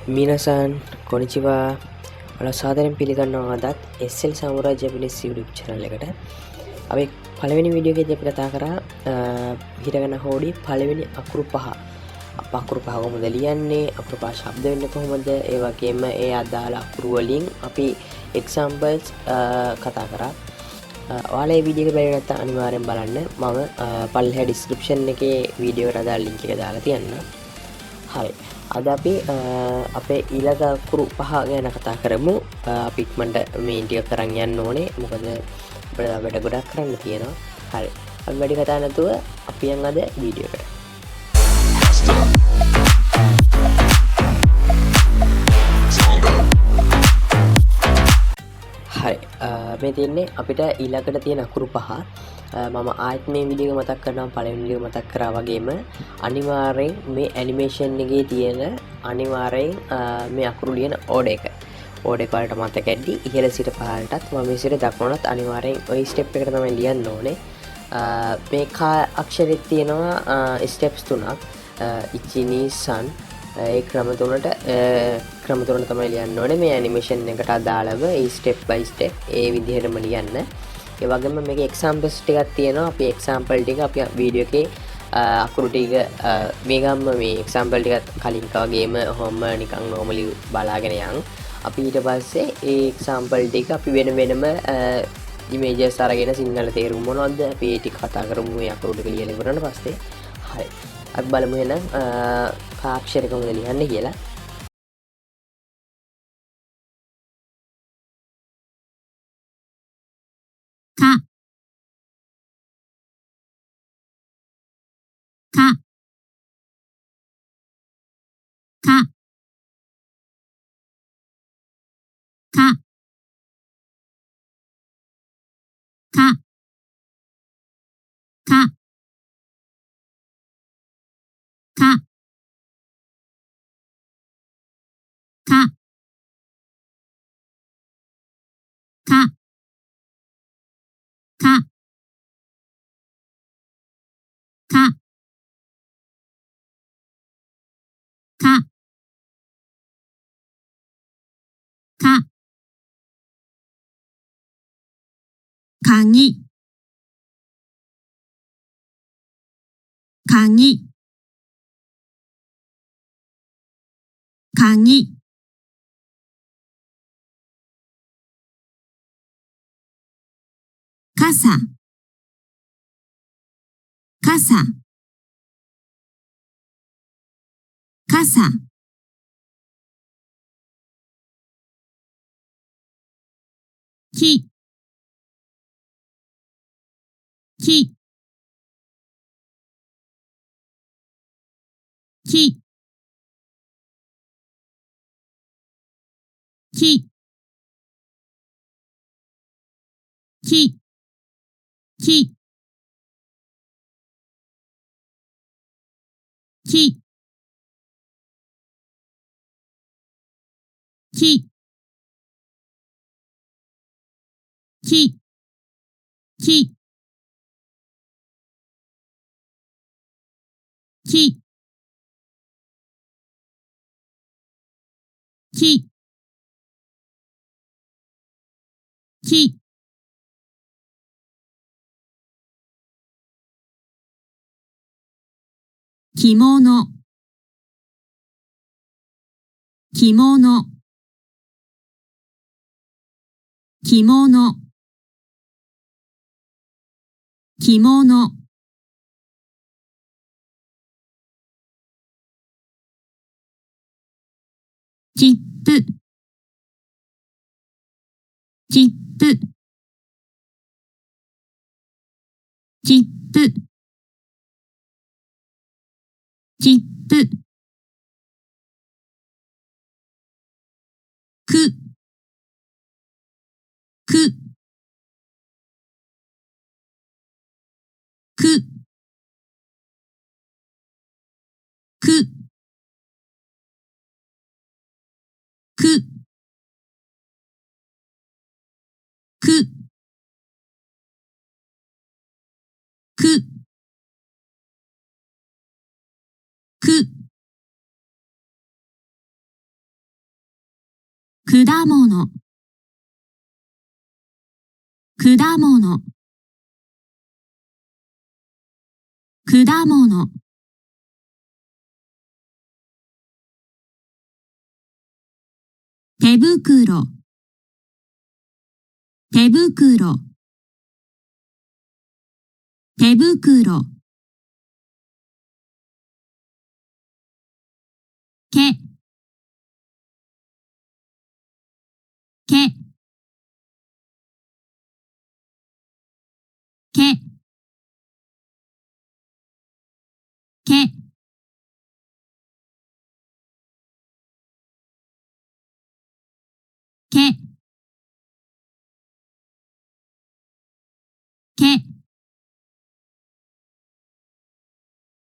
මිනසන් කොනිචිවා ඔයාලා සාදරයෙන් පිළිගන්නවා අදත් SL Samurai Japanese YouTube channel එකට. අපි පළවෙනි වීඩියෝ එකේදී අපි කතා කරා හිරගන්න හෝඩි පළවෙනි අකුරු පහ. අකුරු පහ කොහොමද ලියන්නේ? අකුරු පහ ශබ්ද වෙන්නේ කොහොමද? ඒ වගේම ඒ අදාළ අකුරු වලින් අපි examples කතා කරා. ඔයාලා මේ වීඩියෝ එක බැලුවේ නැත්නම් අනිවාර්යෙන් බලන්න. මම පල්ලෙහා description එකේ වීඩියෝ එකට අදාළ link එක දාලා තියන්නම්. හරි. අද අපි අපේ ඊළඟ අකුරු පහ ගැන කතා කරමු. අපි ඉක්මනට මේ ටික කරන් යන්න ඕනේ. මොකද අපිට වැඩ ගොඩක් කරන්න තියෙනවා. හරි. අපි වැඩි කතා නැතුව අපි යන් අද වීඩියෝ එකට. හරි. මේ තියෙන්නේ අපිට ඊළඟට තියෙන අකුරු පහ. මම ආයෙත් මේ වීඩියෝ එක මතක් කරනවා පළවෙනි වීඩියෝ මතක් කරා වගේම අනිවාර්යෙන් මේ ඇනිමේෂන් එකේ තියෙන අනිවාර්යෙන් මේ අකුරු ලියන ඕඩර් එක. ඕඩර් එක වලට මතක ඇද්දි ඉහළ සිට පහළටත් වම සිට දකුණට අනිවාර්යෙන් ওই ස්ටෙප් එකට තමයි ලියන්න ඕනේ. මේ කා අක්ෂරෙත් තියෙනවා ස්ටෙප්ස් තුනක්. ඉචිනි සන් ඒ ක්‍රම තුනට තමයි ලියන්න ඕනේ මේ ඇනිමේෂන් එකට අදාළව ඒ ස්ටෙප් බයි ස්ටෙප් ඒ විදිහටම ලියන්න. ඒ වගේම මේකේ එක්සැම්පල්ස් ටිකක් තියෙනවා. අපි එක්සැම්පල් ටික අපි වීඩියෝ එකේ අකුරු ටික මේ ගම්ම මේ එක්සැම්පල් ටිකත් කලින් වගේම ඔහොම නිකන් normally බලාගෙන යන්. අපි ඊට පස්සේ ඒ එක්සැම්පල් ටික අපි වෙනම ඉමේජස් අරගෙන සිංහල තේරුම් මොනවද අපි ඒ ටික කතා කරමු මේ අකුරු ටික ලියලා ඉවරනට පස්සේ. හරි. අපි බලමු එහෙනම් කා අක්ෂර කොහොමද ලියන්නේ කියලා. 果物果物果物手袋手袋手袋けけけけけけ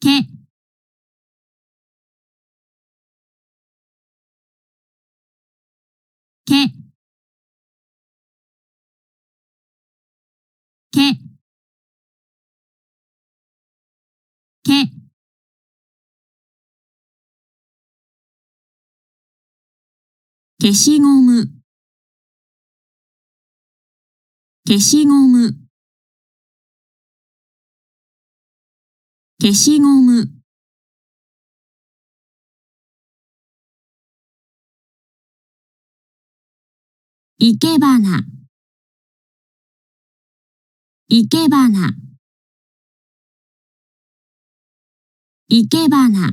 けけけけ消しゴム消しゴム消しゴムいけばないけばないけばな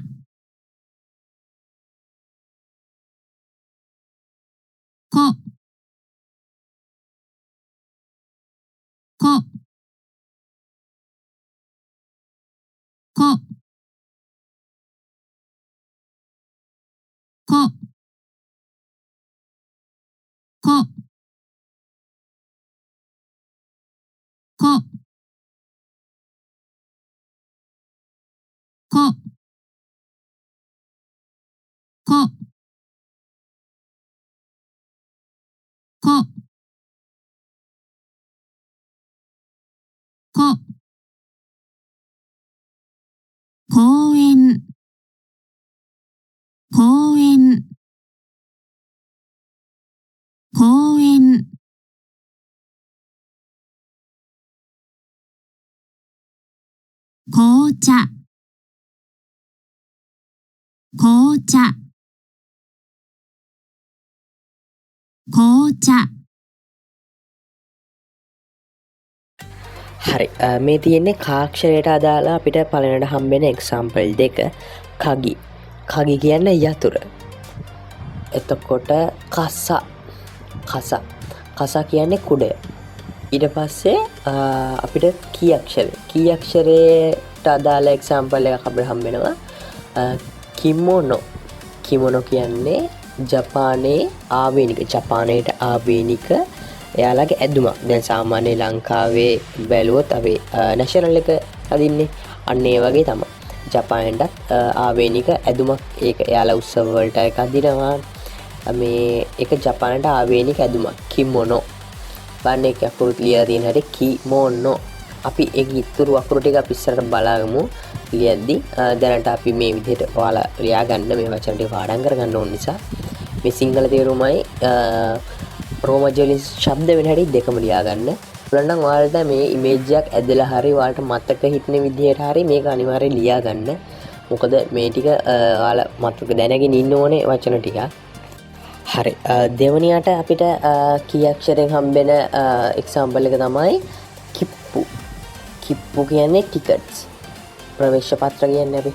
ここここここここここ公園公園公園紅茶紅茶紅茶හරි මේ තියෙන්නේ කාක්ෂරයට අදාලා අපිට පලනට හම්බෙන එක්සම්පල් දෙක කගි කගි කියන්න යතුර එතකොට කස කියන්නේ කුඩය ඊට පස්සේ අපිට කීයක්ෂරයට අදාලා එක්සම්පල් එක අපිට හම්බෙනවා කිමොනෝ කියන්නේ ජපානයේ ආවේනික ජපානයට ආවේනික එයාලගේ ඇදුමක් දැන් සාමාන්‍ය ලංකාවේ බැලුවොත් අපේ නැෂනල් එක අදින්නේ අන්න ඒ වගේ තමයි ජපානයටත් ආවේනික ඇදුමක් ඒක එයාලා උත්සව වලට එක අදිනවා මේ ඒක ජපානයට ආවේනික ඇදුමක් කිමොනෝ බලන්න ඒක අකුරු ලියලා තියෙන හැටි කිමොනෝ අපි ඒක ඉතුරු අකුරු ටික අපි ඉස්සරට බලමු ලියද්දි දැනට අපි මේ විදිහට ඔයාලා ලියා ගන්න මේ වචන ටික පාඩම් කරගන්න ඕන නිසා මේ සිංහල තේරුමයි රෝමජ වලින් ශබ්ද වෙන හැටි දෙකම ලියා ගන්න. බලන්න ඔයාලට මේ ඉමේජ් එකක් ඇදලා හරි ඔයාලට මතක හිටින විදිහට හරි මේක අනිවාර්යයෙන් ලියා ගන්න. මොකද මේ ටික ඔයාලා මතක දැනගෙන ඉන්න ඕනේ වචන ටික. හරි. දෙවනියට අපිට කී අක්ෂරයෙන් හම්බෙන එක්සැම්පල් එක තමයි කිප්පු. කිප්පු කියන්නේ ටිකට්ස්. ප්‍රවේශ පත්‍ර කියන්නේ අපි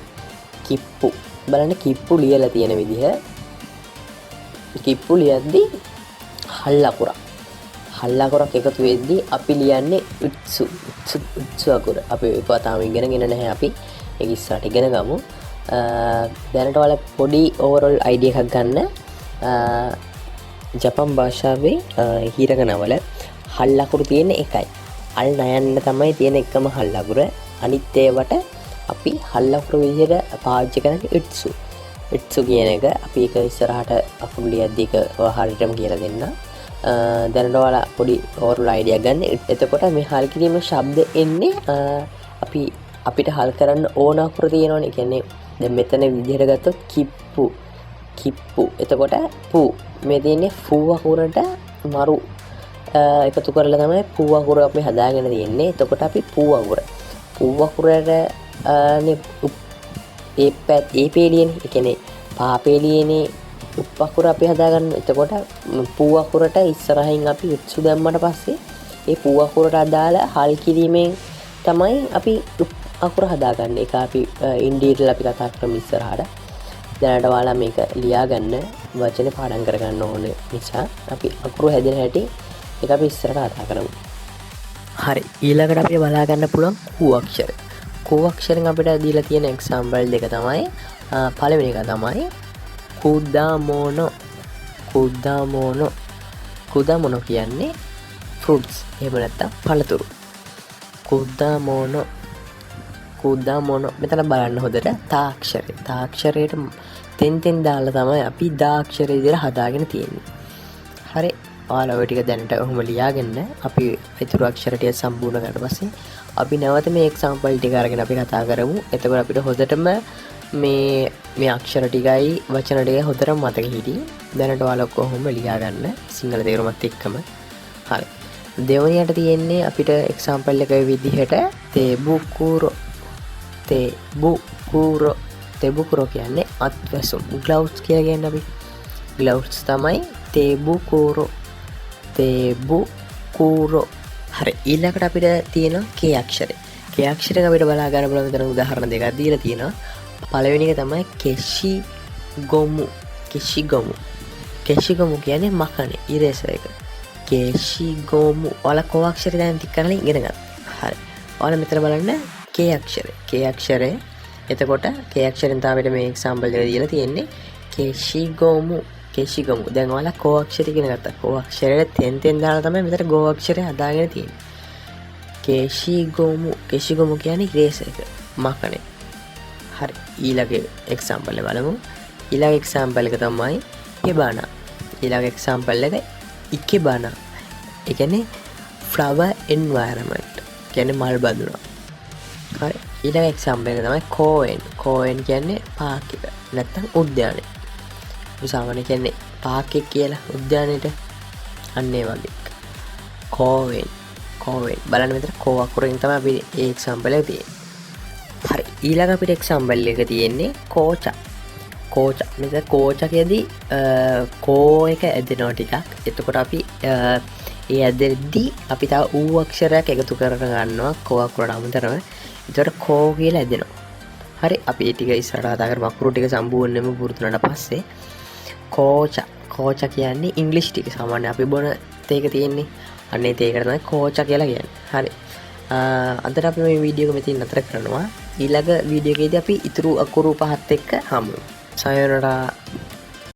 කිප්පු. බලන්න කිප්පු ලියලා තියෙන විදිහ. කිප්පු ලියද්දී හල්ලකුරක් එකතු වෙද්දී අපි ලියන්නේ උත්සු අකුර. අපි ඒක තාම ඉගෙනගෙන නැහැ අපි. ඒක ඉස්සරහට ඉගෙන ගමු. දැනට ඔයාලා පොඩි ඕවරෝල් අයිඩියා එකක් ගන්න. ජපන් භාෂාවේ හීරගනවල හල්ලකුරු තියෙන එකයි. අල් නයන්න තමයි තියෙන එකම හල්ලකුර. අනිත් ඒවට අපි හල්ලකුරු විදිහට පාවිච්චි කරන්නේ ඉට්සු කියන එක. අපි ඒක ඉස්සරහට අකුරු ලියද්දී ඒක හරියටම කියලා දෙන්න. දැනට ඔයාලා පොඩි ඕවරෝල් අයිඩියා ගන්න. එතකොට මේ හල් කිරීම ශබ්ද එන්නේ අපිට හල් කරන්න ඕන අකුරු තියෙනවනේ. කියන්නේ දැන් මෙතන විදිහට ගත්තොත් කිප්පු කිප්පු. එතකොට පූ මේ තියෙන්නේ ෆූ අකුරට මරු එකතු කරලා තමයි පූ අකුර අපි හදාගෙන තියෙන්නේ. එතකොට අපි පූ අකුර ඒ පේලියනේ. ඒ කියන්නේ පා පේලියනේ උප් අකුර අපි හදාගන්න. එතකොට පූ අකුරට ඉස්සරහින් අපි උත්සු දැම්මට පස්සේ ඒ පූ අකුරට අදාළ හල් කිරීමෙන් තමයි අපි උප් අකුර හදාගන්නේ. ඒක අපි ඉන් ඩීටේල් අපි කතා කරමු ඉස්සරහට. දැනට ඔයාලා මේක ලියාගන්න වචනේ පාඩම් කරගන්න ඕනේ නිසා අපි අකුරු හැදෙන හැටි ඒක අපි ඉස්සරහට කතා කරමු. හරි, ඊළඟට අපිට බලා ගන්න පුළුවන් කෝ අක්ෂර. කෝ අක්ෂරෙන් අපිට දීලා තියෙන එක්සැම්පල් දෙක තමයි පළවෙනි එක තමයි කුදාමෝනෝ. කුදාමෝනෝ කියන්නේ ෆෘට්ස්. එහෙම නැත්නම් පළතුරු. කුදාමෝනෝ මෙතන බලන්න හොඳට තාක්ෂරයට තෙන් දාලා තමයි අපි දාක්ෂරය විදිහට හදාගෙන තියෙන්නේ. හරි, ඔයාලා ඔය ටික දැනට ඔහොම ලියාගන්න. අපි ඊතුරු අක්ෂර ටික සම්පූර්ණ කරලා පස්සේ අපි නැවත මේ එක්සැම්පල් ටික අරගෙන අපි කතා කරමු. එතකොට අපිට හොඳටම මේ අක්ෂර ටිකයි වචන ටිකයි හොඳටම මතක හිටියි. දැනට ඔයාලා කොහොම ලියාගන්න සිංහල තේරුමත් එක්කම. හරි, දෙවෙනියට තියෙන්නේ අපිට එක්සැම්පල් එක විදිහට තෙබුකුරෝ කියන්නේ අත්වැසුම්. ග්ලව්ස් කියලා කියන්නේ අපි ග්ලව්ස් තමයි තෙබුකුරෝ. හරි, ඊළඟට අපිට තියෙනවා කේ අක්ෂරය. කේ අක්ෂරයෙන් අපිට බලා ගන්න පුළුවන් මෙතන උදාහරණ දෙකක් දීලා තියෙනවා. පළවෙනි එක තමයි කෙෂිගොමු කියන්නේ මකනේ ඉරේසර් එක. කෙෂිගොමු. ඔයාලා කෝ අක්ෂරය දැන් ටික කරලා ඉගෙන ගන්න. හරි, ඔයාලා මෙතන බලන්න කේ අක්ෂරය. එතකොට කේ අක්ෂරෙන් තමයි මේ එක්සැම්පල් එක දීලා තියෙන්නේ. කෙෂිගොමු. දැන් ඔයාලා කෝ අක්ෂරය ඉගෙන ගත්තා. කෝ අක්ෂරයට තෙන් දාලා තමයි මෙතන ගෝ අක්ෂරය හදාගෙන තියෙන්නේ. කෙෂිගොමු කියන්නේ ඉරේසර් එක මකනේ. හරි, ඊළඟ එක්සැම්පල් එක බලමු. ඊළඟ එක්සැම්පල් එක තමයි ඉකෙබානා. ඊළඟ එක්සැම්පල් එක ඉකෙබානා. ඒ කියන්නේ ෆ්ලවර් එන්වයරන්මන්ට්. කියන්නේ මල් බඳුන. හරි, ඊළඟ එක්සැම්පල් එක තමයි කෝෙන් කියන්නේ පාක් එක නැත්නම් උද්‍යානය. උසාවන කියන්නේ පාක් එක කියලා උද්‍යානයේට. අන්න ඒ වගේ. කෝවෙන් බලන්න මෙතන කෝ අකුරෙන් තමයි අපි ඒ එක්සැම්පල් එක තියෙන්නේ. හරි, ඊළඟ අපිට එක්සැම්පල් එක තියෙන්නේ කෝචා. මෙතන කෝචකයේදී කෝ එක ඇදෙනවා ටිකක්. එතකොට අපි ඒ ඇදෙද්දී අපි තව ඌ අක්ෂරයක් එකතු කරගෙන ගන්නවා කෝ අකුරට අමතරව. එතකොට කෝ කියලා ඇදෙනවා. හරි, අපි ඒ ටික ඉස්සරහට කතා කරමු. අකුරු ටික සම්පූර්ණයෙන්ම පුරුදු වුණාට පස්සේ කෝචා කියන්නේ ඉංග්‍රීසි ටික සාමාන්‍ය අපි බොන තේක තියෙන්නේ. අන්න ඒ තේකට තමයි කෝචා කියලා කියන්නේ. හරි, අදට අපි මේ වීඩියෝ එක මෙතන නතර කරනවා. ඊළඟ වීඩියෝ එකේදී අපි ඊතුරු අකුරු පහත් එක්ක හමු. සයනරා.